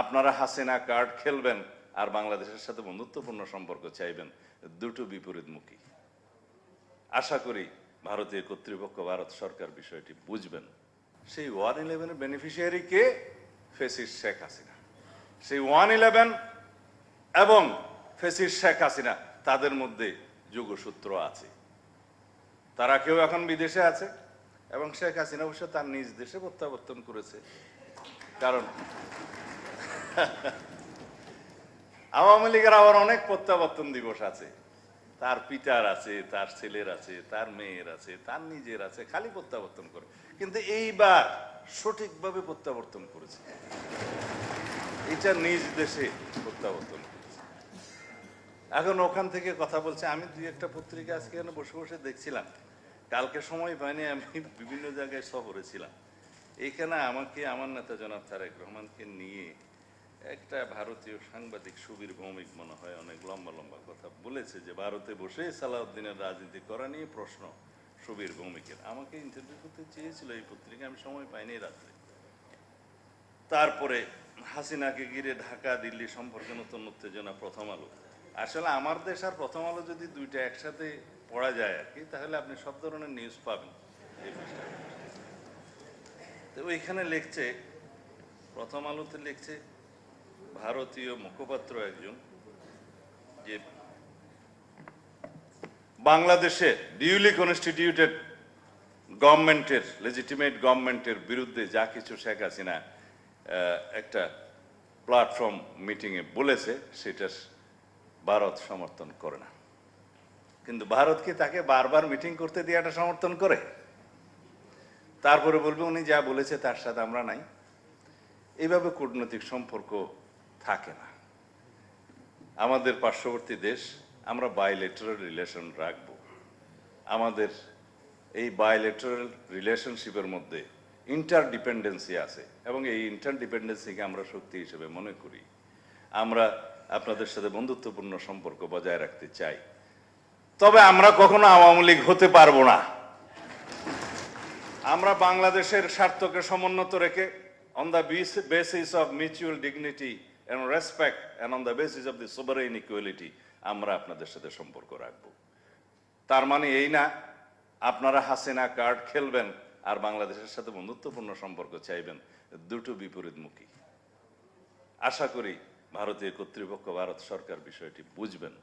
আপনারা হাসিনা কার্ড খেলবেন আর বাংলাদেশের সাথে বন্ধুত্বপূর্ণ সম্পর্ক চাইবেন, দুটো বিপরীতমুখী। আশা করি ভারতীয় কর্তৃপক্ষ, ভারত সরকার বিষয়টি বুঝবেন। সেই 111 বেনিফিশিয়ারি কে? ফেসিস্ট শেখ হাসিনা। সেই 111 এবং ফেসিস্ট শেখ হাসিনা, তাদের মধ্যে যোগসূত্র আছে। তারা কেউ এখন বিদেশে আছে এবং শেখ হাসিনা অবশ্য তার নিজ দেশে প্রত্যাবর্তন করেছে। কারণ আওয়ামী লীগের আবার অনেক প্রত্যাবর্তন দিবস আছে, তার পিতার আছে, তার ছেলের আছে, তার মেয়ের আছে, তার নিজের আছে, খালি প্রত্যাবর্তন করে। কিন্তু এইবার সঠিকভাবে প্রত্যাবর্তন করেছে, এটা নিজ দেশে প্রত্যাবর্তন করেছে। এখন ওখান থেকে কথা বলছে। আমি দুই একটা পত্রিকা আজকে এখানে বসে বসে দেখছিলাম, কালকে সময় পাইনি, আমি বিভিন্ন জায়গায় সফরে ছিলাম। এইখানে আমাকে আমার নেতা জনাব তারেক রহমানকে নিয়ে একটা ভারতীয় সাংবাদিক সুবীর ভৌমিক মনে হয় অনেক লম্বা লম্বা কথা বলেছে, যে ভারতে বসে সালাউদ্দিনের রাজনীতি করা নিয়ে প্রশ্ন সুবীর ভৌমিকের। আমাকে ইন্টারভিউ করতে চেয়েছিল এই পত্রিকা, আমি সময় পাইনি রাত্রে। তারপরে হাসিনাকে ঘিরে ঢাকা দিল্লি সম্পর্কে নতুন উত্তেজনা, প্রথম আলো। আসলে আমার দেশ আর প্রথম আলো যদি দুইটা একসাথে পড়া যায় আর কি, তাহলে আপনি সব ধরনের নিউজ পাবেন এই বিষয়ে। তো ওইখানে লিখছে, প্রথম আলোতে লিখছে ভারতীয় মুখপাত্র একজন, যে বাংলাদেশে ডিউলি কনস্টিটিউটেড গভর্নমেন্টের, লেজিটিমেট গভর্নমেন্টের বিরুদ্ধে যা কিছু শেখ হাসিনা একটা প্ল্যাটফর্ম মিটিংয়ে বলেছে, সেটা ভারত সমর্থন করে না। কিন্তু ভারত কি তাকে বারবার মিটিং করতে দিয়ে এটা সমর্থন করে? তারপরে বলবে উনি যা বলেছে তার সাথে আমরা নাই। এইভাবে কূটনৈতিক সম্পর্ক থাকে না। আমাদের পার্শ্ববর্তী দেশ, আমরা বাইলেটারাল রিলেশন রাখবো। আমাদের এই বাইলেটারাল রিলেশনশিপের মধ্যে ইন্টারডিপেন্ডেন্সি আছে এবং এই ইন্টারডিপেন্ডেন্সিকে আমরা শক্তি হিসেবে মনে করি। আমরা আপনাদের সাথে বন্ধুত্বপূর্ণ সম্পর্ক বজায় রাখতে চাই, তবে আমরা কখনো আওয়ামী লীগ হতে পারবো না। আমরা বাংলাদেশের স্বার্থকে সমুন্নত রেখে on the basis of mutual dignity and respect and on the basis of the sovereign equality আমরা আপনাদের সাথে সম্পর্ক রাখবো। তার মানে এই না আপনারা হাসিনা কার্ড খেলবেন আর বাংলাদেশের সাথে বন্ধুত্বপূর্ণ সম্পর্ক চাইবেন, দুটো বিপরীতমুখী। আশা করি ভারতীয় কর্তৃপক্ষ, ভারত সরকার বিষয়টি বুঝবেন।